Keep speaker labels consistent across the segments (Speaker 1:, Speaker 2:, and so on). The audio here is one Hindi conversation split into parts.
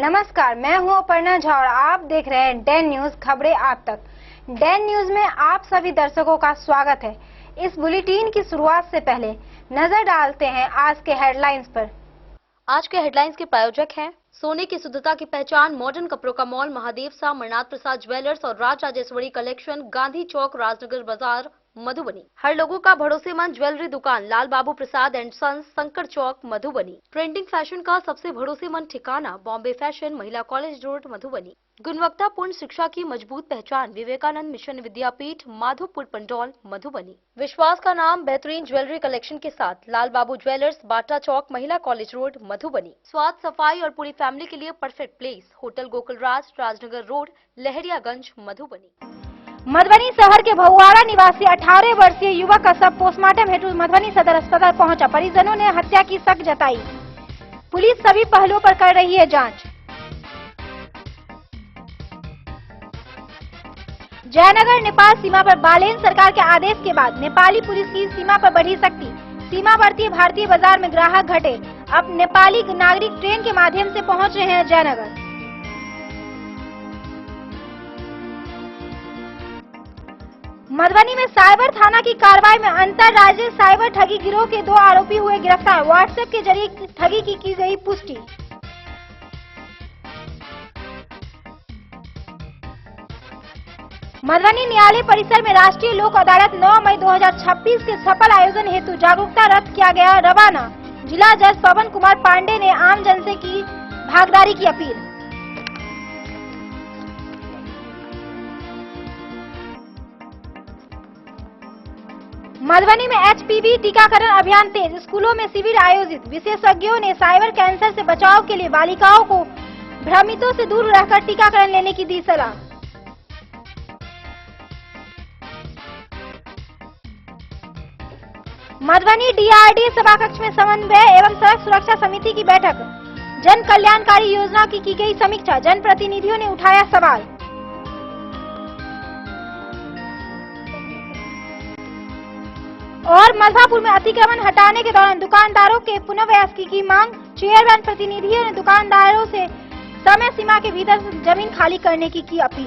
Speaker 1: नमस्कार, मैं हूं अपर्णा झा और आप देख रहे हैं डैन न्यूज खबरें आप तक। डैन न्यूज में आप सभी दर्शकों का स्वागत है। इस बुलेटिन की शुरुआत से पहले नजर डालते हैं आज के हेडलाइंस पर।
Speaker 2: आज के हेडलाइंस के प्रायोजक हैं सोने की शुद्धता की पहचान मॉडर्न कपड़ों का मॉल महादेव सा मरनाथ प्रसाद ज्वेलर्स और राज राजेश्वरी कलेक्शन, गांधी चौक, राजनगर बाजार, मधुबनी। हर लोगों का भरोसेमंद ज्वेलरी दुकान लाल बाबू प्रसाद एंड सन्स, संकर चौक, मधुबनी। ट्रेंडिंग फैशन का सबसे भरोसेमंद ठिकाना बॉम्बे फैशन, महिला कॉलेज रोड, मधुबनी। गुणवत्तापूर्ण शिक्षा की मजबूत पहचान विवेकानंद मिशन विद्यापीठ, माधोपुर पंडौल, मधुबनी। विश्वास का नाम बेहतरीन ज्वेलरी कलेक्शन के साथ लाल बाबू ज्वेलर्स, बाटा चौक, महिला कॉलेज रोड, मधुबनी। स्वाद, सफाई और पूरी फैमिली के लिए परफेक्ट प्लेस होटल गोकुल राज, राजनगर रोड, लहरियागंज, मधुबनी।
Speaker 1: मधुबनी शहर के भहुआड़ा निवासी 18 वर्षीय युवक का शव पोस्टमार्टम हेतु मधुबनी सदर अस्पताल पहुंचा। परिजनों ने हत्या की शक जताई। पुलिस सभी पहलुओं पर कर रही है जांच। जयनगर नेपाल सीमा पर बालेन सरकार के आदेश के बाद नेपाली पुलिस की सीमा पर बढ़ी सख्ती। सीमावर्ती भारतीय बाजार में ग्राहक घटे। अब नेपाली नागरिक ट्रेन के माध्यम से पहुंच रहे हैं जयनगर। मधुबनी में साइबर थाना की कार्रवाई में अंतरराज्यीय साइबर ठगी गिरोह के 2 आरोपी हुए गिरफ्तार। व्हाट्सएप के जरिए ठगी की गई पुष्टि। मधुबनी न्यायालय परिसर में राष्ट्रीय लोक अदालत 9 मई 2026 के सफल आयोजन हेतु जागरूकता रथ किया गया रवाना। जिला जज पवन कुमार पांडे ने आम जन से की भागीदारी की अपील। मधुबनी में एचपीवी टीकाकरण अभियान तेज। स्कूलों में शिविर आयोजित। विशेषज्ञों ने साइबर कैंसर से बचाव के लिए बालिकाओं को भ्रमितों से दूर रहकर टीकाकरण लेने की दी सलाह। मधुबनी डीआरडीए सभाकक्ष में समन्वय एवं सड़क सुरक्षा समिति की बैठक। जन कल्याणकारी योजना की गई समीक्षा। जन प्रतिनिधियों ने उठाया सवाल। और मलभापुर में अतिक्रमण हटाने के दौरान दुकानदारों के पुनर्व्यवस्था की मांग। चेयरमैन प्रतिनिधियों ने दुकानदारों से समय सीमा के भीतर जमीन खाली करने की अपील।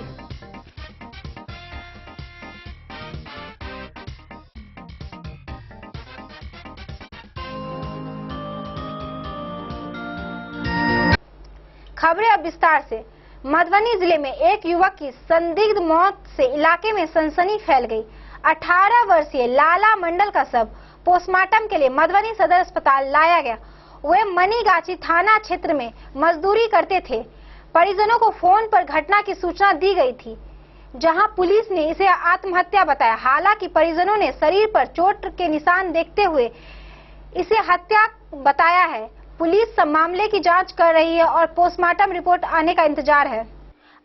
Speaker 1: खबरें अब विस्तार से। मधुबनी जिले में एक युवक की संदिग्ध मौत से इलाके में सनसनी फैल गई। 18 वर्षीय लाला मंडल का शव पोस्टमार्टम के लिए मधुबनी सदर अस्पताल लाया गया। वे मनीगाछी थाना क्षेत्र में मजदूरी करते थे। परिजनों को फोन पर घटना की सूचना दी गई थी, जहां पुलिस ने इसे आत्महत्या बताया। हालांकि परिजनों ने शरीर पर चोट के निशान देखते हुए इसे हत्या बताया है। पुलिस सब मामले की जांच कर रही है और पोस्टमार्टम रिपोर्ट आने का इंतजार है।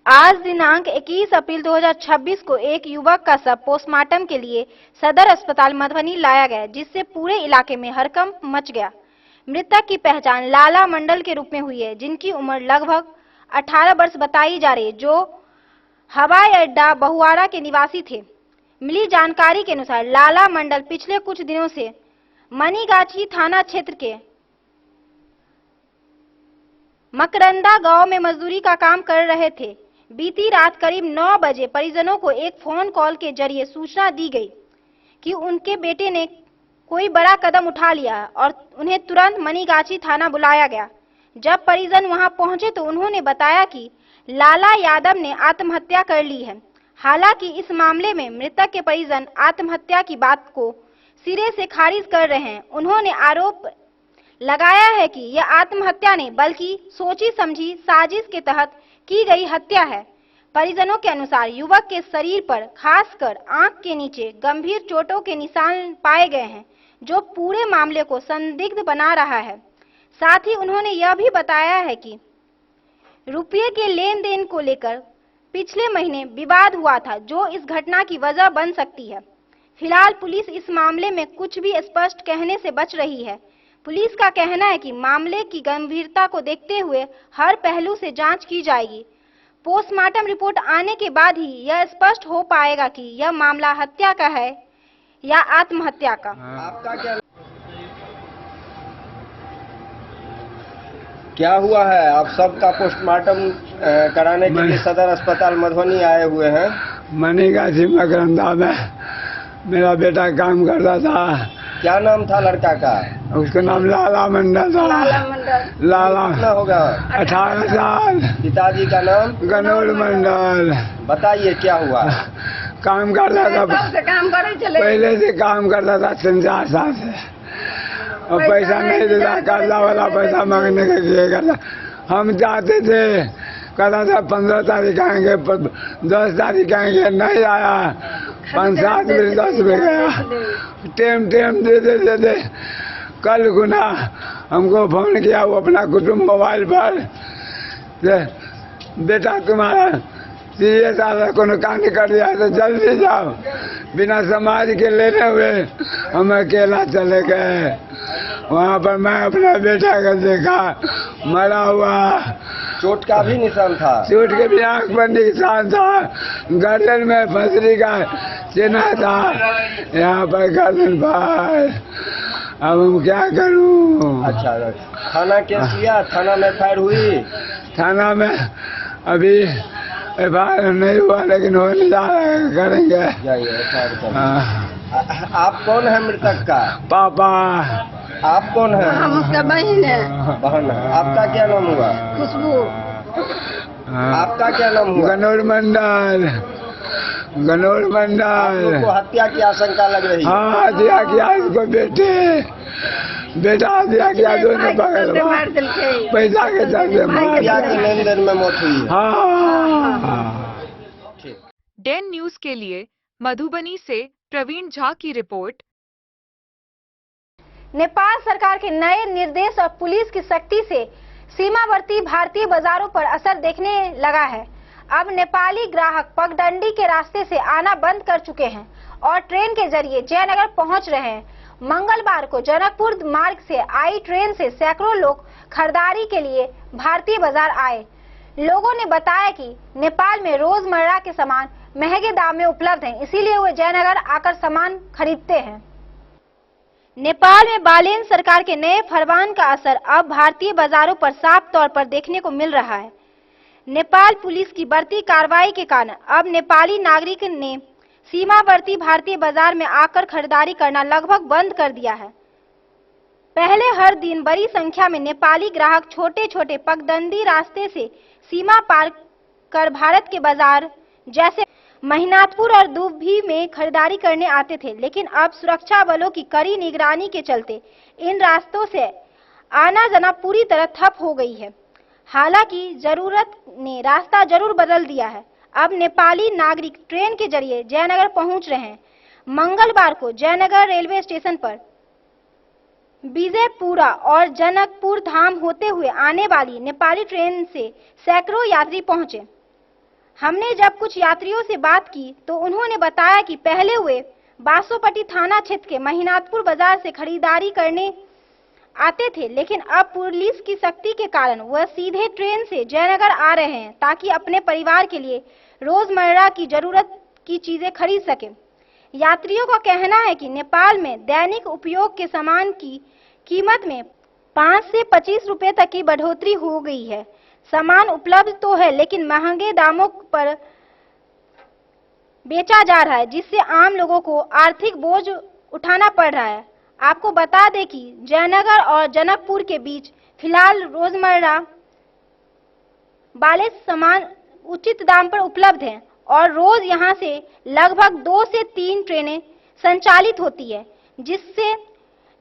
Speaker 1: आज दिनांक 21 अप्रैल 2026 को एक युवक का शव पोस्टमार्टम के लिए सदर अस्पताल मधुबनी लाया गया, जिससे पूरे इलाके में हड़कंप मच गया। मृतक की पहचान लाला मंडल के रूप में हुई है, जिनकी उम्र लगभग 18 वर्ष बताई जा रही है, जो हवाई अड्डा बहुआड़ा के निवासी थे। मिली जानकारी के अनुसार लाला मंडल पिछले कुछ दिनों से मनीगाछी थाना क्षेत्र के मकरंदा गांव में मजदूरी का काम कर रहे थे। बीती रात करीब 9 बजे परिजनों को एक फोन कॉल के जरिए सूचना दी गई कि उनके बेटे ने कोई बड़ा कदम उठा लिया और उन्हें तुरंत मनीगाछी थाना बुलाया गया। जब परिजन वहां पहुंचे तो उन्होंने बताया कि लाला यादव ने आत्महत्या कर ली है। हालांकि इस मामले में मृतक के परिजन आत्महत्या की बात को सिरे से खारिज कर रहे हैं। उन्होंने आरोप लगाया है कि यह आत्महत्या नहीं बल्कि सोची समझी साजिश के तहत की गई हत्या है। परिजनों के अनुसार युवक के शरीर पर खासकर आंख के नीचे गंभीर चोटों के निशान पाए गए हैं, जो पूरे मामले को संदिग्ध बना रहा है। साथ ही उन्होंने यह भी बताया है कि रुपये के लेन देन को लेकर पिछले महीने विवाद हुआ था, जो इस घटना की वजह बन सकती है। फिलहाल पुलिस इस मामले में कुछ भी स्पष्ट कहने से बच रही है। पुलिस का कहना है कि मामले की गंभीरता को देखते हुए हर पहलू से जांच की जाएगी। पोस्टमार्टम रिपोर्ट आने के बाद ही यह स्पष्ट हो पाएगा कि यह मामला हत्या का है या आत्महत्या का। आपका क्या
Speaker 3: क्या हुआ है? आप सबका पोस्टमार्टम कराने के लिए सदर अस्पताल मधुबनी आए हुए हैं।
Speaker 4: मनीगाछी मकरंदा में मेरा बेटा काम करता था।
Speaker 3: क्या नाम था लड़का का?
Speaker 4: उसका नाम लाला मंडल था। लाला
Speaker 3: कितना होगा?
Speaker 4: 18 साल।
Speaker 3: पिताजी का नाम?
Speaker 4: गनौर मंडल।
Speaker 3: बताइए क्या हुआ?
Speaker 4: काम करता था, पहले से काम करता था 3-4 साल से, और पैसा नहीं देता, कर्जा वाला पैसा मांगने के लिए करता। हम जाते थे, कहता था 15 तारीख आएंगे, 10 तारीख आएंगे, नहीं आया। 5-7 बजे 10 बजे गया, टेम दे दे। कल गुना हमको फोन किया वो अपना कुटुंब मोबाइल पर, बेटा तुम्हारा सीरियस आधा को कांड कर दिया तो जल्दी जाओ। बिना समाज के लेने हुए हम अकेला चले गए। वहाँ पर मैं अपना बेटा को देखा मरा हुआ।
Speaker 3: चोट का भी निशान था?
Speaker 4: चोट के भी आंख पर निशान था, गर्दन में फंसरी का चिन्ह था, यहाँ पर गर्दन पर। अब हम क्या करूं?
Speaker 3: अच्छा, थाना केस किया? थाना में फायर हुई?
Speaker 4: थाना में अभी एफआईआर नहीं हुआ, लेकिन होने जा रहा है, करेंगे।
Speaker 3: जाइए एफआईआर करें। आप कौन है मृतक का?
Speaker 4: पापा।
Speaker 3: आप कौन है?
Speaker 5: हम उसका बहन है।
Speaker 3: बहन है। आपका क्या नाम हुआ?
Speaker 5: खुशबू।
Speaker 3: आपका क्या नाम हुआ?
Speaker 4: गनौर मंडल।
Speaker 3: आपको हत्या की आशंका लग रही है?
Speaker 4: हाँ, हत्या किया इसको, बेटा हत्या किया, दोनों बगल पैसा के चलते
Speaker 3: हत्या की लेन देन में मौत हुई है।
Speaker 4: हाँ।
Speaker 6: डेन न्यूज के लिए मधुबनी से प्रवीण झा की रिपोर्ट।
Speaker 1: नेपाल सरकार के नए निर्देश और पुलिस की सख्ती से सीमावर्ती भारतीय बाजारों पर असर देखने लगा है। अब नेपाली ग्राहक पगडंडी के रास्ते से आना बंद कर चुके हैं और ट्रेन के जरिए जयनगर पहुंच रहे हैं। मंगलवार को जनकपुर मार्ग से आई ट्रेन से सैकड़ों लोग खरीदारी के लिए भारतीय बाजार आए। लोगों ने बताया कि नेपाल में रोजमर्रा के सामान महंगे दाम में उपलब्ध हैं, इसीलिए वे जयनगर आकर सामान खरीदते हैं। नेपाल में बालेन सरकार के नए फरमान का असर अब भारतीय बाजारों पर साफ तौर पर देखने को मिल रहा है। नेपाल पुलिस की बढ़ती कार्रवाई के कारण अब नेपाली नागरिक ने सीमावर्ती भारतीय बाजार में आकर खरीदारी करना लगभग बंद कर दिया है। पहले हर दिन बड़ी संख्या में नेपाली ग्राहक छोटे छोटे पगडंडी रास्ते से सीमा पार कर भारत के बाजार जैसे महिनाथपुर और दुबी में खरीदारी करने आते थे, लेकिन अब सुरक्षा बलों की कड़ी निगरानी के चलते इन रास्तों से आना जाना पूरी तरह ठप हो गई है। हालांकि जरूरत ने रास्ता जरूर बदल दिया है। अब नेपाली नागरिक ट्रेन के जरिए जयनगर पहुंच रहे हैं। मंगलवार को जयनगर रेलवे स्टेशन पर विजयपुरा और जनकपुर धाम होते हुए आने वाली नेपाली ट्रेन से सैकड़ों यात्री पहुंचे। हमने जब कुछ यात्रियों से बात की तो उन्होंने बताया कि पहले वे बासोपट्टी थाना क्षेत्र के महिनाथपुर बाजार से खरीदारी करने आते थे, लेकिन अब पुलिस की सख्ती के कारण वह सीधे ट्रेन से जयनगर आ रहे हैं ताकि अपने परिवार के लिए रोजमर्रा की जरूरत की चीजें खरीद सकें। यात्रियों का कहना है कि नेपाल में दैनिक उपयोग के सामान की कीमत में 5 से 25 रुपए तक की बढ़ोतरी हो गई है। सामान उपलब्ध तो है, लेकिन महंगे दामों पर बेचा जा रहा है, जिससे आम लोगों को आर्थिक बोझ उठाना पड़ रहा है। आपको बता दें कि जयनगर और जनकपुर के बीच फिलहाल रोजमर्रा वाले सामान उचित दाम पर उपलब्ध हैं और रोज यहां से लगभग 2 से 3 ट्रेनें संचालित होती है, जिससे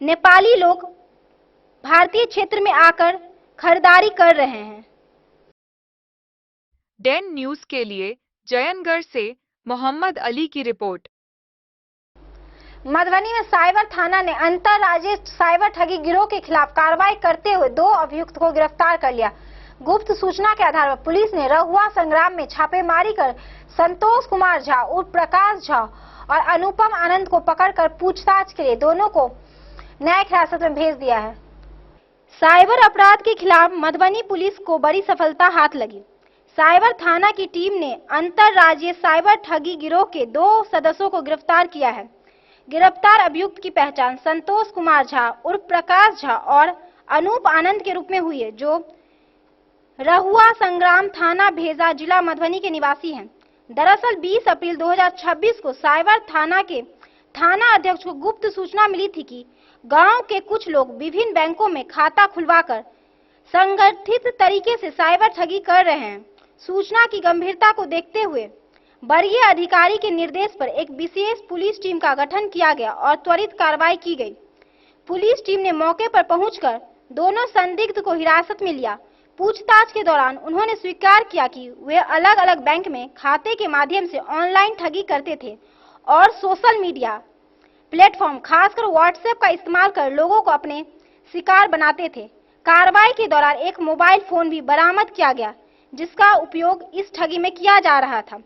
Speaker 1: नेपाली लोग भारतीय क्षेत्र में आकर खरीदारी कर रहे हैं।
Speaker 6: डेन न्यूज के लिए जयनगर से मोहम्मद अली की रिपोर्ट।
Speaker 1: मधुबनी में साइबर थाना ने अंतरराज्यीय साइबर ठगी गिरोह के खिलाफ कार्रवाई करते हुए 2 अभियुक्त को गिरफ्तार कर लिया। गुप्त सूचना के आधार पर पुलिस ने रहुआ संग्राम में छापेमारी कर संतोष कुमार झा उर्फ प्रकाश झा और अनुपम आनंद को पकड़कर पूछताछ के लिए दोनों को न्यायिक हिरासत में भेज दिया है। साइबर अपराध के खिलाफ मधुबनी पुलिस को बड़ी सफलता हाथ लगी। साइबर थाना की टीम ने अंतरराज्यीय साइबर ठगी गिरोह के 2 सदस्यों को गिरफ्तार किया है। गिरफ्तार अभियुक्त की पहचान संतोष कुमार झा उर्फ प्रकाश झा और अनूप आनंद के रूप में हुई है, जो रहुआ संग्राम थाना भेजा जिला मधुबनी के निवासी हैं। दरअसल 20 अप्रैल 2026 को साइबर थाना के थाना अध्यक्ष को गुप्त सूचना मिली थी कि गांव के कुछ लोग विभिन्न बैंकों में खाता खुलवाकर संगठित तरीके से साइबर ठगी कर रहे हैं। सूचना की गंभीरता को देखते हुए वरीय अधिकारी के निर्देश पर एक विशेष पुलिस टीम का गठन किया गया और त्वरित कार्रवाई की गई। पुलिस टीम ने मौके पर पहुंचकर दोनों संदिग्ध को हिरासत में लिया। पूछताछ के दौरान उन्होंने स्वीकार किया कि वे अलग अलग बैंक में खाते के माध्यम से ऑनलाइन ठगी करते थे और सोशल मीडिया प्लेटफॉर्म खासकर व्हाट्सएप का इस्तेमाल कर लोगों को अपने शिकार बनाते थे। कार्रवाई के दौरान एक मोबाइल फोन भी बरामद किया गया जिसका उपयोग इस ठगी में किया जा रहा था।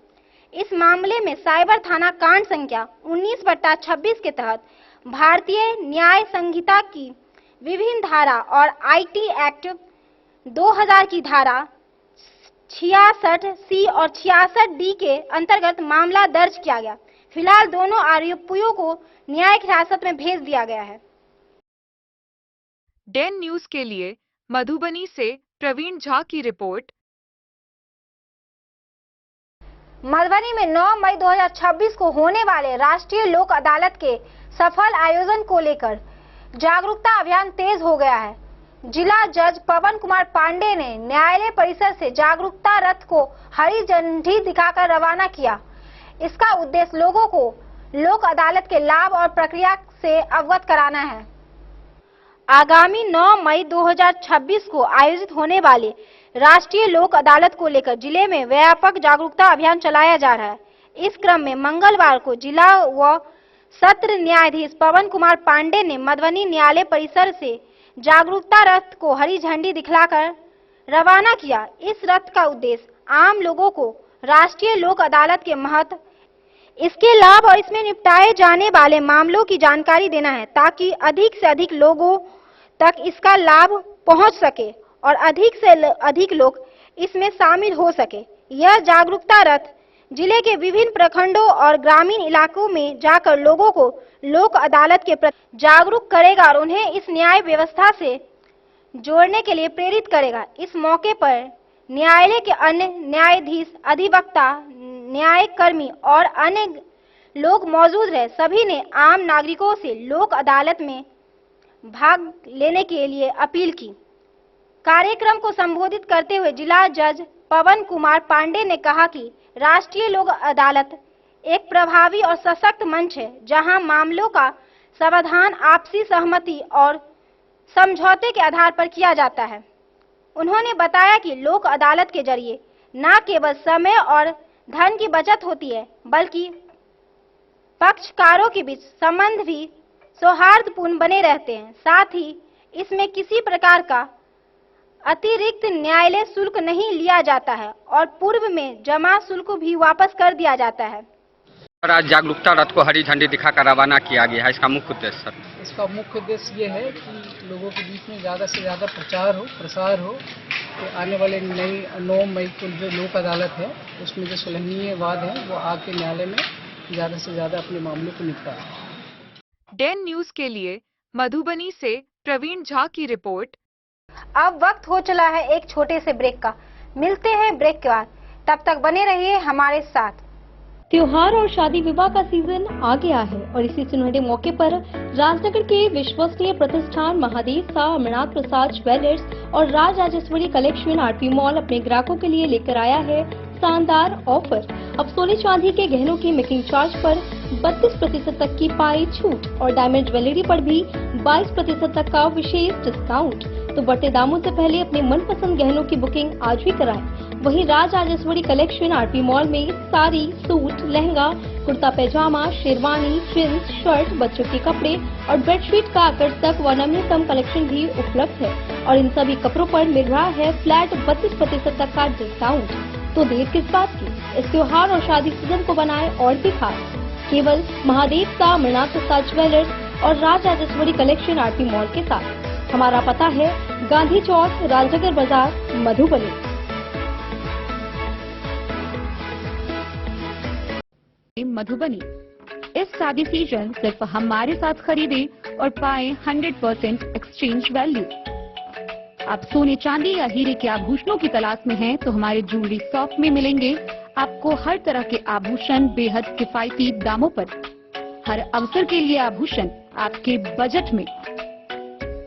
Speaker 1: इस मामले में साइबर थाना कांड संख्या 19/26 के तहत भारतीय न्याय संहिता की विभिन्न धारा और आईटी एक्ट 2000 की धारा 66C और 66D के अंतर्गत मामला दर्ज किया गया। फिलहाल दोनों आरोपियों को न्यायिक हिरासत में भेज दिया गया है।
Speaker 6: डेन न्यूज के लिए मधुबनी से प्रवीण झा की रिपोर्ट।
Speaker 1: मधुबनी में 9 मई 2026 को होने वाले राष्ट्रीय लोक अदालत के सफल आयोजन को लेकर जागरूकता अभियान तेज हो गया है। जिला जज पवन कुमार पांडे ने न्यायालय परिसर से जागरूकता रथ को हरी झंडी दिखाकर रवाना किया। इसका उद्देश्य लोगों को लोक अदालत के लाभ और प्रक्रिया से अवगत कराना है। आगामी 9 मई 2026 को आयोजित होने वाले राष्ट्रीय लोक अदालत को लेकर जिले में व्यापक जागरूकता अभियान चलाया जा रहा है। इस क्रम में मंगलवार को जिला व सत्र न्यायाधीश पवन कुमार पांडे ने मधुबनी न्यायालय परिसर से जागरूकता रथ को हरी झंडी दिखलाकर रवाना किया। इस रथ का उद्देश्य आम लोगों को राष्ट्रीय लोक अदालत के महत्व, इसके लाभ और इसमें निपटाए जाने वाले मामलों की जानकारी देना है ताकि अधिक से अधिक लोगों तक इसका लाभ पहुंच सके और अधिक से अधिक लोग इसमें शामिल हो सके। यह जागरूकता रथ जिले के विभिन्न प्रखंडों और ग्रामीण इलाकों में जाकर लोगों को लोक अदालत के प्रति जागरूक करेगा और उन्हें इस न्याय व्यवस्था से जोड़ने के लिए प्रेरित करेगा। इस मौके पर न्यायालय के अन्य न्यायाधीश, अधिवक्ता, न्यायिक कर्मी और अन्य लोग मौजूद रहे। सभी ने आम नागरिकों से लोक अदालत में भाग लेने के लिए अपील की। कार्यक्रम को संबोधित करते हुए जिला जज पवन कुमार पांडे ने कहा कि राष्ट्रीय लोक अदालत एक प्रभावी और सशक्त मंच है जहां मामलों का समाधान आपसी सहमति और समझौते के आधार पर किया जाता है। उन्होंने बताया कि लोक अदालत के जरिए न केवल समय और धन की बचत होती है बल्कि पक्षकारों के बीच संबंध भी सौहार्दपूर्ण बने रहते हैं। साथ ही इसमें किसी प्रकार का अतिरिक्त न्यायालय शुल्क नहीं लिया जाता है और पूर्व में जमा शुल्क भी वापस कर दिया जाता है।
Speaker 5: आज जागरूकता रथ को हरी झंडी दिखाकर रवाना किया गया है, इसका मुख्य उद्देश्य सर?
Speaker 7: इसका मुख्य उद्देश्य ये है कि लोगों के बीच में ज़्यादा से ज़्यादा प्रसार हो तो आने वाले नई 9 मई को जो लोक अदालत है उसमें जो सुलहनीय वाद है वो आके न्यायालय में ज़्यादा से ज़्यादा अपने मामलों को निपटाए।
Speaker 6: डेन न्यूज के लिए मधुबनी से प्रवीण झा की रिपोर्ट।
Speaker 1: अब वक्त हो चला है एक छोटे से ब्रेक का। मिलते हैं ब्रेक के बाद, तब तक बने रहिए हमारे साथ।
Speaker 2: त्योहार और शादी विवाह का सीजन आ गया है और इसी सुनहरे मौके पर राजनगर के विश्वसनीय प्रतिष्ठान महादेव शाह अमरनाथ प्रसाद ज्वेलर्स और Raj Rajeshwari collection RP mall अपने ग्राहकों के लिए लेकर आया है शानदार ऑफर। अब सोने चांदी के गहनों की मेकिंग चार्ज पर 32% तक की पाई छूट और डायमंड ज्वेलरी पर भी 22% तक का विशेष डिस्काउंट। तो बढ़ते दामों से पहले अपने मनपसंद गहनों की बुकिंग आज ही कराएं। वहीं Raj Rajeshwari collection RP mall में साड़ी, सूट, लहंगा, कुर्ता पैजामा, शेरवानी, जींस, शर्ट, बच्चों के कपड़े और बेडशीट का आकर्षक व नवीनतम कलेक्शन भी उपलब्ध है और इन सभी कपड़ों पर मिल रहा है फ्लैट 32% तक का डिस्काउंट। तो देर किस बात की, इस त्योहार और शादी सीजन को बनाए और भी खास। केवल महादेव शाह अमरनाथ प्रसाद ज्वेलर्स और Raj Rajeshwari collection RP mall के साथ। हमारा पता है गांधी चौक, राजनगर बाजार, मधुबनी।
Speaker 8: मधुबनी इस शादी सीजन सिर्फ हमारे साथ खरीदें और पाएं 100% एक्सचेंज वैल्यू। आप सोने चांदी या हीरे के आभूषणों की तलाश में हैं तो हमारे ज्वेलरी शॉप में मिलेंगे आपको हर तरह के आभूषण बेहद किफायती दामों पर। हर अवसर के लिए आभूषण आपके बजट में।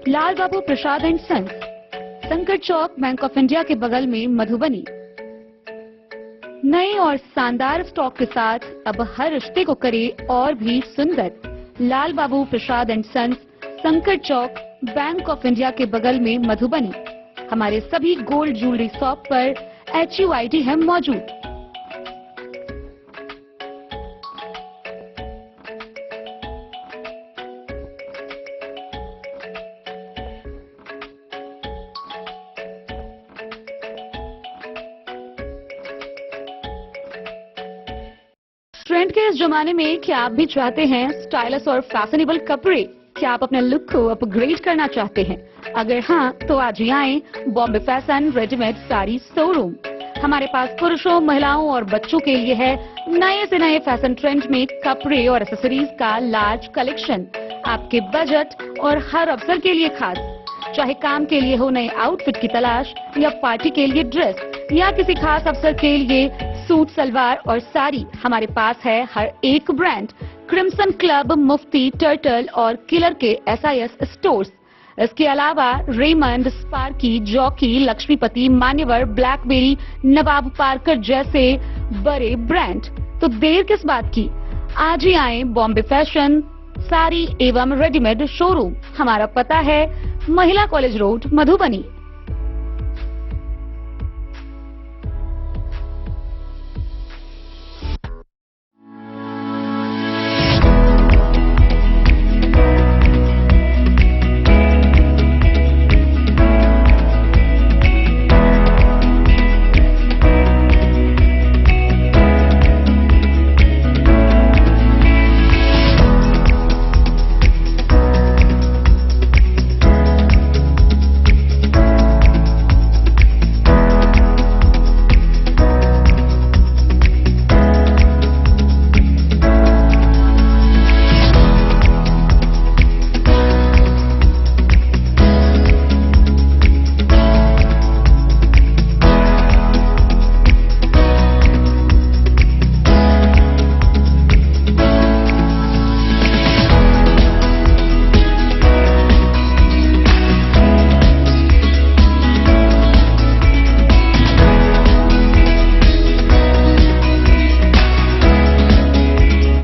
Speaker 8: लाल बाबू प्रसाद एंड सन्स, संकट चौक, बैंक ऑफ इंडिया के बगल में, मधुबनी। नए और शानदार स्टॉक के साथ अब हर रिश्ते को करे और भी सुंदर। लाल बाबू प्रसाद एंड सन्स, संकट चौक, बैंक ऑफ इंडिया के बगल में, मधुबनी। हमारे सभी गोल्ड ज्वेलरी शॉप पर HUID है मौजूद। ट्रेंड के इस जमाने में क्या आप भी चाहते हैं स्टाइलिश और फैशनेबल कपड़े? क्या आप अपने लुक को अपग्रेड करना चाहते हैं? अगर हाँ, तो आज ही आए Bombay fashion readymade sari showroom. हमारे पास पुरुषों, महिलाओं और बच्चों के लिए है नए से नए फैशन ट्रेंड में कपड़े और एक्सेसरीज का लार्ज कलेक्शन। आपके बजट और हर अवसर के लिए खास। चाहे काम के लिए हो नए आउटफिट की तलाश, या पार्टी के लिए ड्रेस, या किसी खास अवसर के लिए सूट, सलवार और साड़ी, हमारे पास है हर एक ब्रांड। क्रिम्सन क्लब, मुफ्ती, टर्टल और किलर के SIS स्टोर्स। इसके अलावा रेमंड, स्पार्की, जॉकी, लक्ष्मीपति, मान्यवर, ब्लैकबेरी, नवाब पार्कर जैसे बड़े ब्रांड। तो देर किस बात की, आज ही आए बॉम्बे फैशन साड़ी एवं रेडीमेड शोरूम। हमारा पता है महिला कॉलेज रोड, मधुबनी।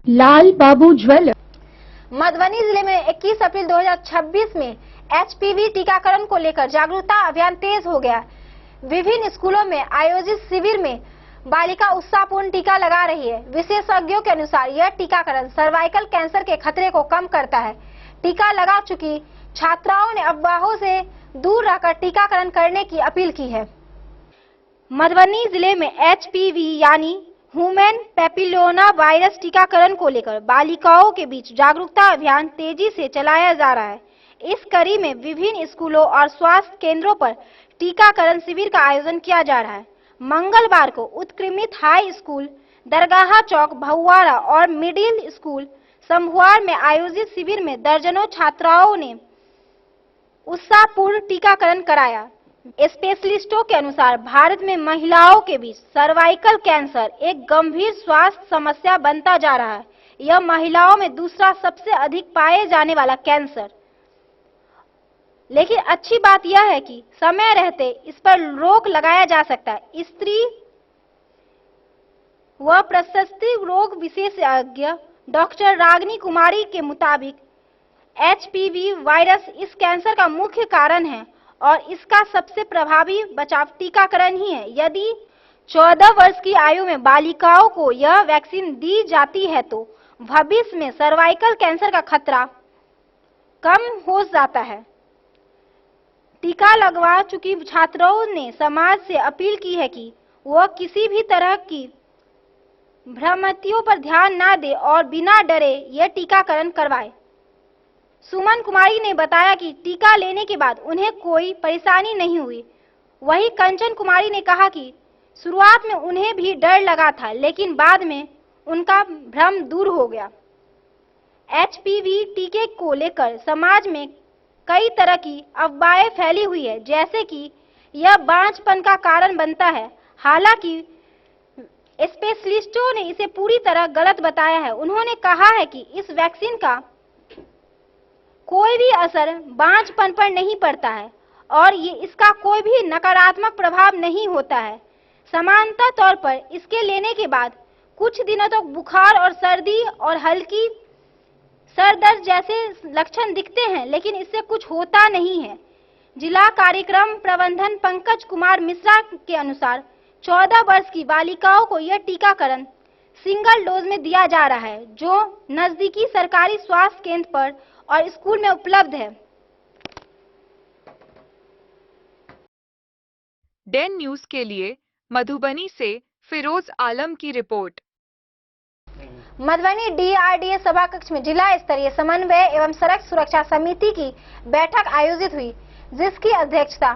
Speaker 8: लाल बाबू ज्वेलर।
Speaker 1: मधुबनी जिले में 21 अप्रैल 2026 में HPV टीकाकरण को लेकर जागरूकता अभियान तेज हो गया। विभिन्न स्कूलों में आयोजित शिविर में बालिका उत्साहपूर्ण टीका लगा रही है। विशेषज्ञों के अनुसार यह टीकाकरण सर्वाइकल कैंसर के खतरे को कम करता है। टीका लगा चुकी छात्राओं ने अफवाहों से दूर रहकर टीकाकरण करने की अपील की है। मधुबनी जिले में HPV यानी ह्यूमन पैपिलोमा वायरस टीकाकरण को लेकर बालिकाओं के बीच जागरूकता अभियान तेजी से चलाया जा रहा है। इस कड़ी में विभिन्न स्कूलों और स्वास्थ्य केंद्रों पर टीकाकरण शिविर का आयोजन किया जा रहा है। मंगलवार को उत्क्रमित हाई स्कूल, दरगाह चौक, भहुआरा और मिडिल स्कूल संभुआर में आयोजित शिविर में दर्जनों छात्राओं ने उत्साहपूर्ण टीकाकरण कराया। स्पेशलिस्टों के अनुसार भारत में महिलाओं के बीच सर्वाइकल कैंसर एक गंभीर स्वास्थ्य समस्या बनता जा रहा है। यह महिलाओं में दूसरा सबसे अधिक पाए जाने वाला कैंसर। लेकिन अच्छी बात यह है कि समय रहते इस पर रोक लगाया जा सकता है। स्त्री व प्रसूति रोग विशेषज्ञ डॉक्टर रागिनी कुमारी के मुताबिक HPV वायरस इस कैंसर का मुख्य कारण है और इसका सबसे प्रभावी बचाव टीकाकरण ही है। यदि 14 वर्ष की आयु में बालिकाओं को यह वैक्सीन दी जाती है तो भविष्य में सर्वाइकल कैंसर का खतरा कम हो जाता है। टीका लगवा चुकी छात्राओं ने समाज से अपील की है कि वह किसी भी तरह की भ्रांतियों पर ध्यान न दे और बिना डरे यह टीकाकरण करवाए। सुमन कुमारी ने बताया कि टीका लेने के बाद उन्हें कोई परेशानी नहीं हुई। वहीं कंचन कुमारी ने कहा कि शुरुआत में उन्हें भी डर लगा था, लेकिन बाद में उनका भ्रम दूर हो गया। HPV टीके को लेकर समाज में कई तरह की अफवाहें फैली हुई है, जैसे कि यह बांझपन का कारण बनता है। हालांकि स्पेशलिस्टों ने इसे पूरी तरह गलत बताया है। उन्होंने कहा है कि इस वैक्सीन का कोई भी असर बांझपन पर नहीं पड़ता है और इसका कोई भी नकारात्मक प्रभाव नहीं होता है। सामान्यतः तौर पर इसके लेने के बाद कुछ दिनों तक बुखार और सर्दी और हल्की सर दर्द जैसे लक्षण दिखते हैं, लेकिन इससे कुछ होता नहीं है। जिला कार्यक्रम प्रबंधन पंकज कुमार मिश्रा के अनुसार 14 वर्ष की बालिकाओं को यह टीकाकरण सिंगल डोज में दिया जा रहा है, जो नजदीकी सरकारी स्वास्थ्य केंद्र पर और स्कूल में उपलब्ध है।
Speaker 6: डेन न्यूज के लिए मधुबनी से फिरोज आलम की रिपोर्ट।
Speaker 1: मधुबनी DRDA सभा कक्ष में जिला स्तरीय समन्वय एवं सड़क सुरक्षा समिति की बैठक आयोजित हुई, जिसकी अध्यक्षता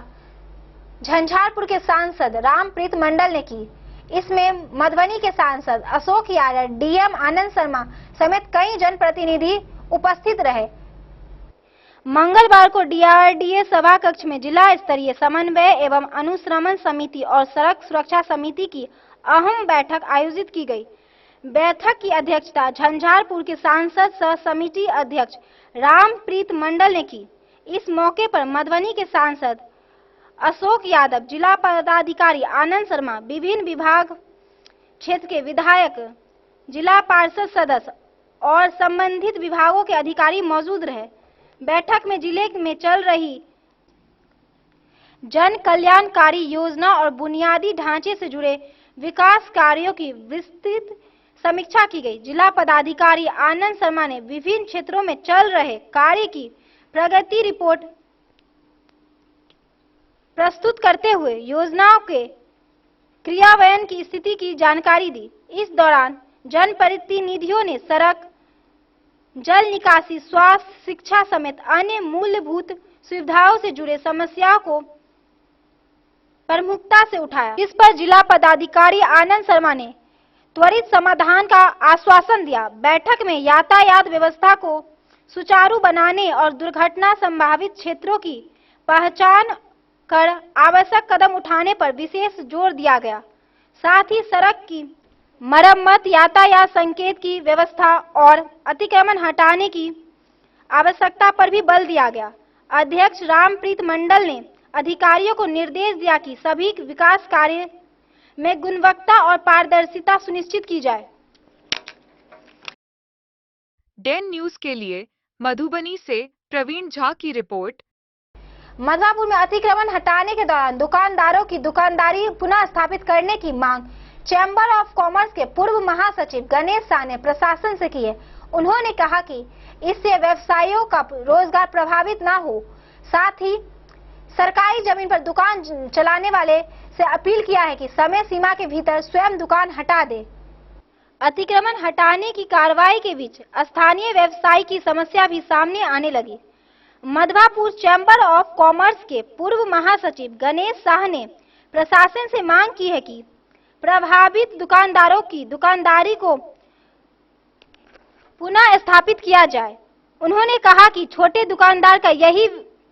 Speaker 1: झंझारपुर के सांसद रामप्रीत मंडल ने की। इसमें मधुबनी के सांसद अशोक यादव, DM आनंद शर्मा समेत कई जनप्रतिनिधि उपस्थित रहे। मंगलवार को DRDA सभा कक्ष में जिला स्तरीय समन्वय एवं अनुश्रवण समिति और सड़क सुरक्षा समिति की अहम बैठक आयोजित की गई। बैठक की अध्यक्षता झंझारपुर के सांसद सह समिति अध्यक्ष रामप्रीत मंडल ने की। इस मौके पर मधुबनी के सांसद अशोक यादव, जिला पदाधिकारी आनंद शर्मा, विभिन्न विभाग क्षेत्र के विधायक, जिला पार्षद सदस्य और संबंधित विभागों के अधिकारी मौजूद रहे। बैठक में जिले में चल रही जन कल्याणकारी योजना और बुनियादी ढांचे से जुड़े विकास कार्यों की विस्तृत समीक्षा की गई। जिला पदाधिकारी आनंद शर्मा ने विभिन्न क्षेत्रों में चल रहे कार्य की प्रगति रिपोर्ट प्रस्तुत करते हुए योजनाओं के क्रियान्वयन की स्थिति की जानकारी दी। इस दौरान जनप्रतिनिधियों ने सड़क, जल निकासी, स्वास्थ्य, शिक्षा समेत अन्य मूलभूत सुविधाओं से जुड़े समस्याओं को प्रमुखता से उठाया। इस पर जिला पदाधिकारी आनंद शर्मा ने त्वरित समाधान का आश्वासन दिया। बैठक में यातायात व्यवस्था को सुचारू बनाने और दुर्घटना संभावित क्षेत्रों की पहचान कर आवश्यक कदम उठाने पर विशेष जोर दिया गया। साथ ही सड़क की मरम्मत, यातायात संकेत की व्यवस्था और अतिक्रमण हटाने की आवश्यकता पर भी बल दिया गया। अध्यक्ष रामप्रीत मंडल ने अधिकारियों को निर्देश दिया कि सभी विकास कार्य में गुणवत्ता और पारदर्शिता सुनिश्चित की जाए।
Speaker 6: डेन न्यूज के लिए मधुबनी से प्रवीण झा की रिपोर्ट।
Speaker 1: मधुपुर में अतिक्रमण हटाने के दौरान दुकानदारों की दुकानदारी पुनः स्थापित करने की मांग चैम्बर ऑफ कॉमर्स के पूर्व महासचिव गणेश शाह ने प्रशासन से की है। उन्होंने कहा कि इससे व्यवसायियों का रोजगार प्रभावित न हो। साथ ही सरकारी जमीन पर दुकान चलाने वाले से अपील किया है कि समय सीमा के भीतर स्वयं दुकान हटा दे। अतिक्रमण हटाने की कार्रवाई के बीच स्थानीय व्यवसायी की समस्या भी सामने आने लगी। मधुपुर चैम्बर ऑफ कॉमर्स के पूर्व महासचिव गणेश शाह ने प्रशासन से मांग की है कि प्रभावित दुकानदारों की दुकानदारी को पुनः स्थापित किया जाए। उन्होंने कहा कि छोटे दुकानदार का यही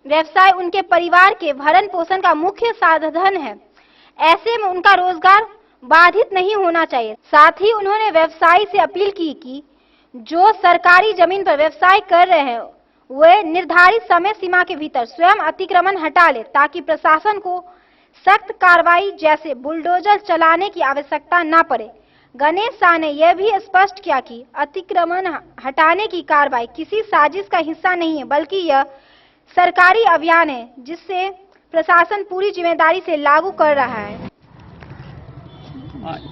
Speaker 1: व्यवसाय उनके परिवार के भरण पोषण का मुख्य साधन है। ऐसे में उनका रोजगार बाधित नहीं होना चाहिए। साथ ही उन्होंने व्यवसायी से अपील की कि जो सरकारी जमीन पर व्यवसाय कर रहे हैं वे निर्धारित समय सीमा के भीतर स्वयं अतिक्रमण हटा ले, ताकि प्रशासन को सख्त कार्रवाई जैसे बुलडोजर चलाने की आवश्यकता न पड़े। गणेश शाह ने यह भी स्पष्ट किया कि अतिक्रमण हटाने की कार्रवाई किसी साजिश का हिस्सा नहीं है, बल्कि यह सरकारी अभियान है जिससे प्रशासन पूरी जिम्मेदारी से लागू कर रहा है।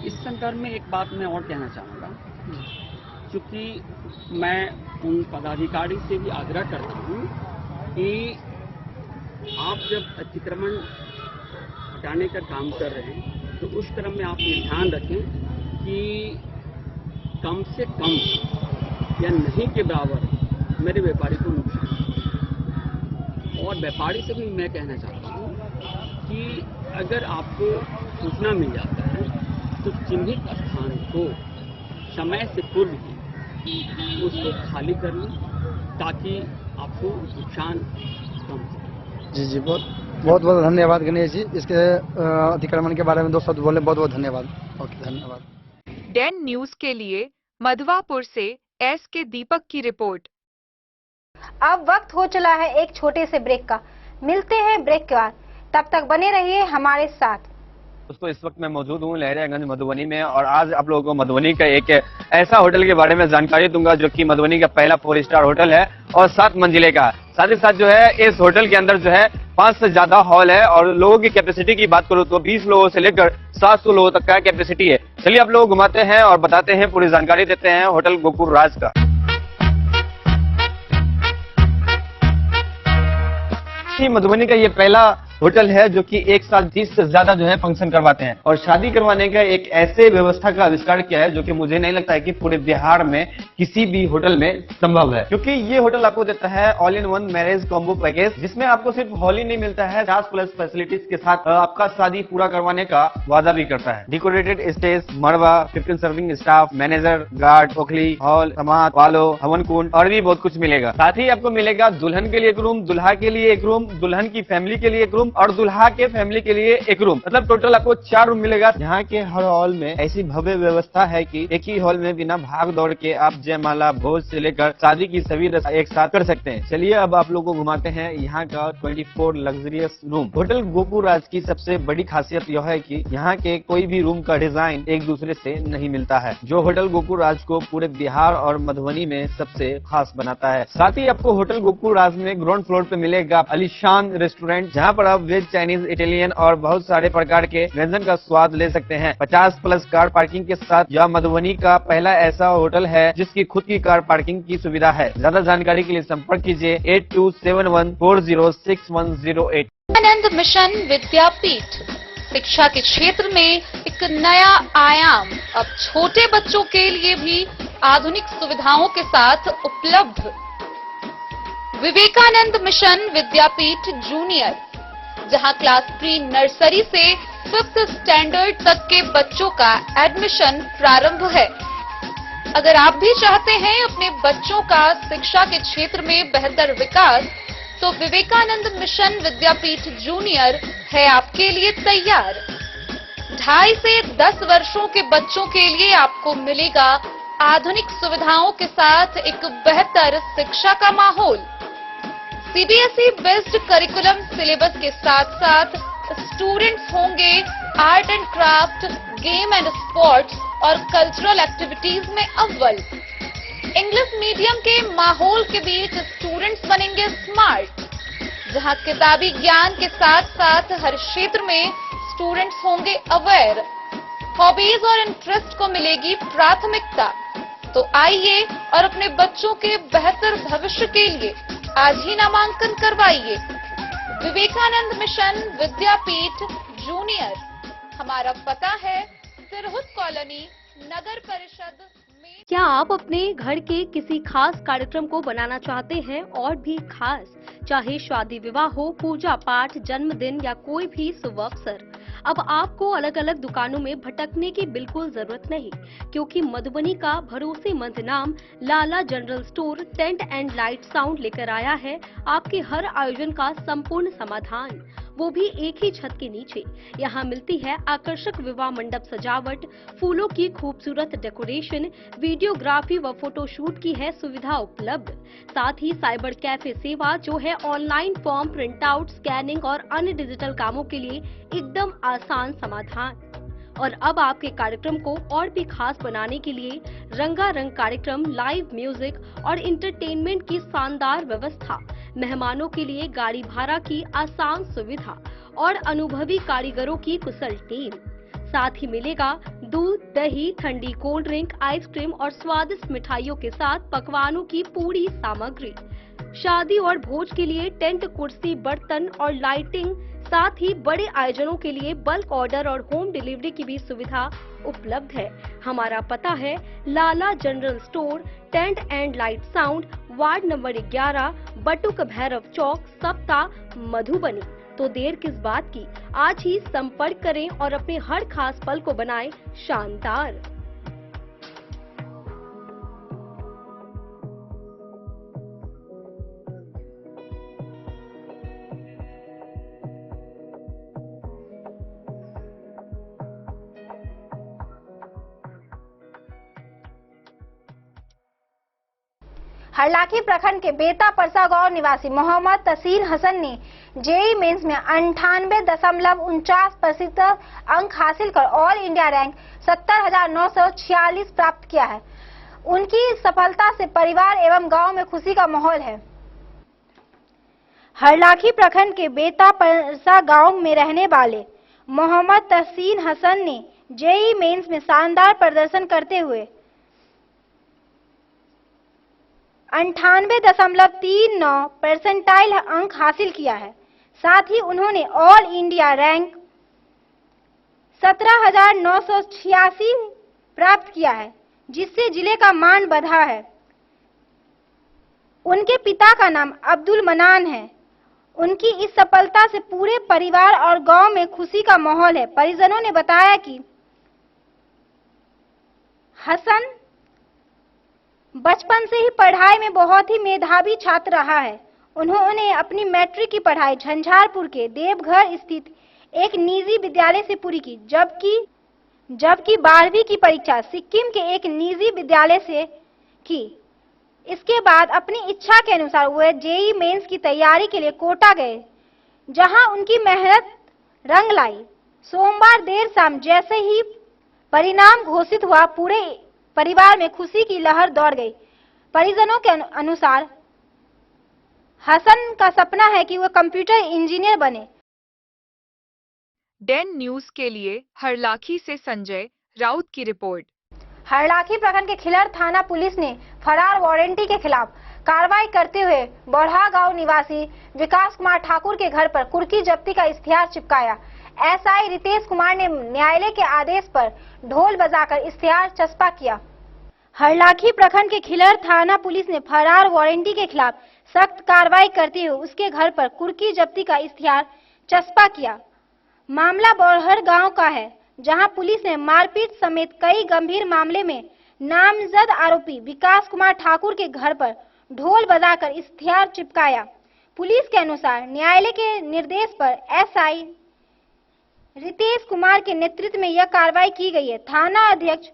Speaker 9: इस संदर्भ में एक बात मैं और कहना चाहूँगा, क्योंकि मैं उन पदाधिकारी से भी आग्रह करता हूँ कि आप जब अतिक्रमण हटाने का काम कर रहे हैं तो उस क्रम में आप ये ध्यान रखें कि कम से कम या नहीं के बराबर मेरे व्यापारी को नुकसान। और व्यापारी से भी मैं कहना चाहता हूँ कि अगर आपको सूचना मिल जाता है तो चिन्हित स्थान को समय से पूर्व ही उसको खाली कर लें, ताकि आपको नुकसान शुभकामनाएं।
Speaker 10: जी जी, बहुत बहुत बहुत धन्यवाद गणेश जी, इसके अतिक्रमण के बारे में 2 शब्द बोले, बहुत बहुत धन्यवाद। ओके, धन्यवाद।
Speaker 6: डेन न्यूज के लिए मधवापुर से एस के दीपक की रिपोर्ट।
Speaker 1: अब वक्त हो चला है एक छोटे से ब्रेक का। मिलते हैं ब्रेक के बाद, तब तक बने रहिए हमारे साथ।
Speaker 11: दोस्तों, इस वक्त मैं मौजूद हूँ लहरियागंज मधुबनी में, और आज आप लोगों को मधुबनी का एक ऐसा होटल के बारे में जानकारी दूंगा जो कि मधुबनी का पहला 4 स्टार होटल है और 7 मंजिले का। साथ ही साथ जो है इस होटल के अंदर जो है 5 से ज्यादा हॉल है, और लोगों की कैपेसिटी की बात करूँ तो 20 लोगों से लेकर 700 लोगों तक का कैपेसिटी है। चलिए आप लोग घुमाते हैं और बताते हैं, पूरी जानकारी देते हैं होटल गोकुल राज का। मधुबनी का ये पहला होटल है जो कि एक साथ 30 से ज्यादा जो है फंक्शन करवाते हैं, और शादी करवाने का एक ऐसे व्यवस्था का आविष्कार किया है जो कि मुझे नहीं लगता है कि पूरे बिहार में किसी भी होटल में संभव है, क्योंकि ये होटल आपको देता है all in one marriage combo package, जिसमें आपको सिर्फ हॉल ही नहीं मिलता है, 50+ फैसिलिटीज के साथ आपका शादी पूरा करवाने का वादा भी करता है। डेकोरेटेड स्टेज, मड़वा, 15 सर्विंग स्टाफ, मैनेजर, गार्ड, ओखली, हॉल, समाज, वालो, हवन कुंड और भी बहुत कुछ मिलेगा। साथ ही आपको मिलेगा दुल्हन के लिए एक रूम, दुल्हा के लिए एक रूम, दुल्हन की फैमिली के लिए एक रूम और दुल्हा के फैमिली के लिए एक रूम, मतलब टोटल आपको 4 रूम मिलेगा। यहाँ के हर हॉल में ऐसी भव्य व्यवस्था है कि एक ही हॉल में बिना भाग दौड़ के आप जयमाला, भोज से लेकर शादी की सभी रस्म एक साथ कर सकते हैं। चलिए अब आप लोगों को घुमाते हैं यहाँ का 24 लग्जरियस रूम। होटल गोकुल राज की सबसे बड़ी खासियत यह है कि यहाँ के कोई भी रूम का डिजाइन एक दूसरे से नहीं मिलता है, जो होटल गोकुल राज को पूरे बिहार और मधुबनी में सबसे खास बनाता है। साथ ही आपको होटल गोकुल राज में ग्राउंड फ्लोर पे मिलेगा आलीशान रेस्टोरेंट, जहाँ पर आप वेज, चाइनीज, इटालियन और बहुत सारे प्रकार के व्यंजन का स्वाद ले सकते हैं। 50+ कार पार्किंग के साथ यह मधुबनी का पहला ऐसा होटल है जिसकी खुद की कार पार्किंग की सुविधा है। ज्यादा जानकारी के लिए संपर्क कीजिए 8271406108।
Speaker 8: विवेकानंद मिशन विद्यापीठ शिक्षा के क्षेत्र में एक नया आयाम अब छोटे बच्चों के लिए भी आधुनिक सुविधाओं के साथ उपलब्ध। विवेकानंद मिशन विद्यापीठ जूनियर, जहां क्लास प्री नर्सरी से 5th स्टैंडर्ड तक के बच्चों का एडमिशन प्रारंभ है। अगर आप भी चाहते हैं अपने बच्चों का शिक्षा के क्षेत्र में बेहतर विकास, तो विवेकानंद मिशन विद्यापीठ जूनियर है आपके लिए तैयार। 2.5 से 10 वर्षों के बच्चों के लिए आपको मिलेगा आधुनिक सुविधाओं के साथ एक बेहतर शिक्षा का माहौल। सीबीएसई बेस्ड करिकुलम सिलेबस के साथ साथ स्टूडेंट्स होंगे art and craft, game and sports और कल्चरल एक्टिविटीज में अव्वल। इंग्लिश मीडियम के माहौल के बीच स्टूडेंट्स बनेंगे स्मार्ट, जहां किताबी ज्ञान के साथ साथ हर क्षेत्र में स्टूडेंट्स होंगे अवेयर। हॉबीज और इंटरेस्ट को मिलेगी प्राथमिकता। तो आइए और अपने बच्चों के बेहतर भविष्य के लिए आज ही नामांकन करवाइए। विवेकानंद मिशन विद्यापीठ जूनियर, हमारा पता है सिरहुत कॉलोनी, नगर परिषद में।
Speaker 2: क्या आप अपने घर के किसी खास कार्यक्रम को बनाना चाहते हैं और भी खास, चाहे शादी विवाह हो, पूजा पाठ, जन्मदिन या कोई भी शुभ अवसर? अब आपको अलग अलग दुकानों में भटकने की बिल्कुल जरूरत नहीं, क्योंकि मधुबनी का भरोसेमंद नाम Lala general store tent and light sound लेकर आया है आपके हर आयोजन का संपूर्ण समाधान, वो भी एक ही छत के नीचे। यहाँ मिलती है आकर्षक विवाह मंडप सजावट, फूलों की खूबसूरत डेकोरेशन, वीडियोग्राफी व फोटोशूट की है सुविधा उपलब्ध। साथ ही साइबर कैफे सेवा, जो है online form print out, scanning और अन्य डिजिटल कामों के लिए एकदम आसान समाधान। और अब आपके कार्यक्रम को और भी खास बनाने के लिए रंगारंग कार्यक्रम, लाइव म्यूजिक और इंटरटेनमेंट की शानदार व्यवस्था, मेहमानों के लिए गाड़ी भाड़ा की आसान सुविधा और अनुभवी कारीगरों की कुशल टीम। साथ ही मिलेगा दूध, दही, ठंडी कोल्ड ड्रिंक, आइसक्रीम और स्वादिष्ट मिठाइयों के साथ पकवानों की पूरी सामग्री। शादी और भोज के लिए टेंट, कुर्सी, बर्तन और लाइटिंग, साथ ही बड़े आयोजनों के लिए बल्क ऑर्डर और होम डिलीवरी की भी सुविधा उपलब्ध है। हमारा पता है Lala general store tent and light sound, ward number 11, Batuk Bhairav Chowk, Sapta, Madhubani. तो देर किस बात की, आज ही संपर्क करें और अपने हर खास पल को बनाएं शानदार।
Speaker 1: हरलाखी प्रखंड के बेता परसा गांव निवासी मोहम्मद तसीन हसन ने जेईई मेंस में 98.49% अंक हासिल कर ऑल इंडिया रैंक 70,946 प्राप्त किया है। उनकी इस सफलता से परिवार एवं गांव में खुशी का माहौल है। हरलाखी प्रखंड के बेता परसा गांव में रहने वाले मोहम्मद तसीन हसन ने जेईई मेंस में शानदार प्रदर्शन करते हुए 98.39 परसेंटाइल अंक हासिल किया है। साथ ही उन्होंने ऑल इंडिया रैंक 17,986 प्राप्त किया है, जिससे जिले का मान बढ़ा है। उनके पिता का नाम अब्दुल मनान है। उनकी इस सफलता से पूरे परिवार और गांव में खुशी का माहौल है। परिजनों ने बताया कि हसन बचपन से ही पढ़ाई में बहुत ही मेधावी छात्र रहा है। उन्होंने अपनी मैट्रिक की पढ़ाई झंझारपुर के देवघर स्थित एक निजी विद्यालय से पूरी की, जबकि 12वीं की परीक्षा सिक्किम के एक निजी विद्यालय से की। इसके बाद अपनी इच्छा के अनुसार वे जेईई मेंस की तैयारी के लिए कोटा गए, जहां उनकी मेहनत रंग लाई। सोमवार देर शाम जैसे ही परिणाम घोषित हुआ, पूरे परिवार में खुशी की लहर दौड़ गई। परिजनों के अनुसार हसन का सपना है कि वह कंप्यूटर इंजीनियर बने।
Speaker 6: डेन न्यूज के लिए हरलाखी से संजय राउत की रिपोर्ट।
Speaker 1: हरलाखी प्रखंड के खिलर थाना पुलिस ने फरार वारंटी के खिलाफ कार्रवाई करते हुए बौढ़ा गांव निवासी विकास कुमार ठाकुर के घर पर कुर्की जब्ती का इश्तिहार चिपकाया। एसआई रितेश कुमार ने न्यायालय के आदेश पर ढोल बजाकर इश्तिहार चस्पा किया। हरलाखी प्रखंड के खिलर थाना पुलिस ने फरार वारंटी के खिलाफ सख्त कार्रवाई करते हुए उसके घर पर कुर्की जब्ती का इश्तिहार चस्पा किया। मामला बौड़हर गांव का है, जहां पुलिस ने मारपीट समेत कई गंभीर मामले में नामजद आरोपी विकास कुमार ठाकुर के घर पर ढोल बजाकर इश्तिहार चिपकाया। पुलिस के अनुसार न्यायालय के निर्देश पर एसआई रितेश कुमार के नेतृत्व में यह कार्रवाई की गई है। थाना अध्यक्ष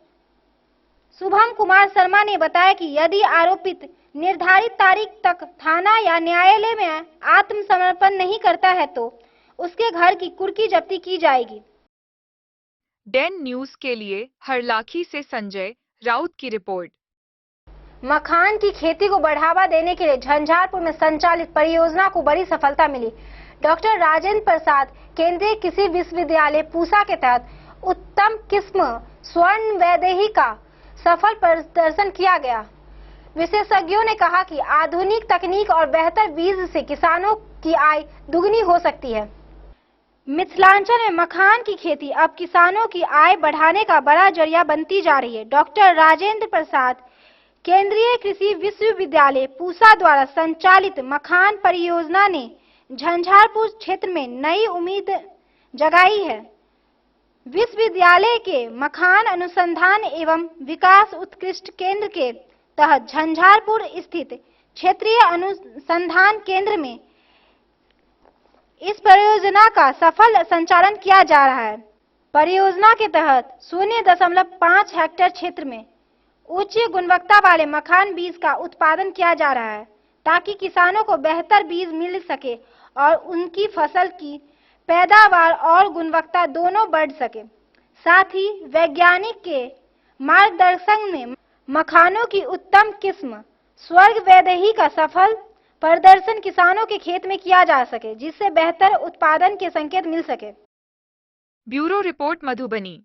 Speaker 1: शुभम कुमार शर्मा ने बताया कि यदि आरोपित निर्धारित तारीख तक थाना या न्यायालय में आत्मसमर्पण नहीं करता है तो उसके घर की कुर्की जब्ती की जाएगी।
Speaker 6: डेन न्यूज के लिए हरलाखी से संजय राउत की रिपोर्ट।
Speaker 1: मखान की खेती को बढ़ावा देने के लिए झंझारपुर में संचालित परियोजना को बड़ी सफलता मिली। डॉक्टर राजेंद्र प्रसाद केंद्रीय कृषि विश्वविद्यालय पूसा के तहत उत्तम किस्म स्वर्ण वैदेही का सफल प्रदर्शन किया गया। विशेषज्ञों ने कहा कि आधुनिक तकनीक और बेहतर बीज से किसानों की आय दुगनी हो सकती है। मिथिलांचल में मखान की खेती अब किसानों की आय बढ़ाने का बड़ा जरिया बनती जा रही है। डॉक्टर राजेंद्र प्रसाद केंद्रीय कृषि विश्वविद्यालय पूसा द्वारा संचालित मखान परियोजना ने झंझारपुर क्षेत्र में नई उम्मीद जगाई है। विश्वविद्यालय के मखान अनुसंधान एवं विकास उत्कृष्ट केंद्र के तहत झंझारपुर स्थित क्षेत्रीय अनुसंधान केंद्र में इस परियोजना का सफल संचालन किया जा रहा है। परियोजना के तहत 0.5 हेक्टेयर क्षेत्र में उच्च गुणवत्ता वाले मखान बीज का उत्पादन किया जा रहा है, ताकि किसानों को बेहतर बीज मिल सके और उनकी फसल की पैदावार और गुणवत्ता दोनों बढ़ सके। साथ ही वैज्ञानिक के मार्गदर्शन में मखानों की उत्तम किस्म स्वर्ग वैदेही का सफल प्रदर्शन किसानों के खेत में किया जा सके, जिससे बेहतर उत्पादन के संकेत मिल सके।
Speaker 6: Bureau report Madhubani.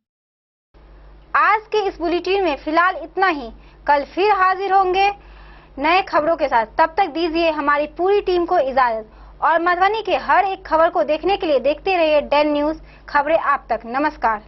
Speaker 1: आज के इस बुलेटिन में फिलहाल इतना ही। कल फिर हाजिर होंगे नए खबरों के साथ। तब तक दीजिए हमारी पूरी टीम को इजाजत और मधुबनी के हर एक खबर को देखने के लिए देखते रहिए डेन न्यूज, खबरें आप तक। नमस्कार।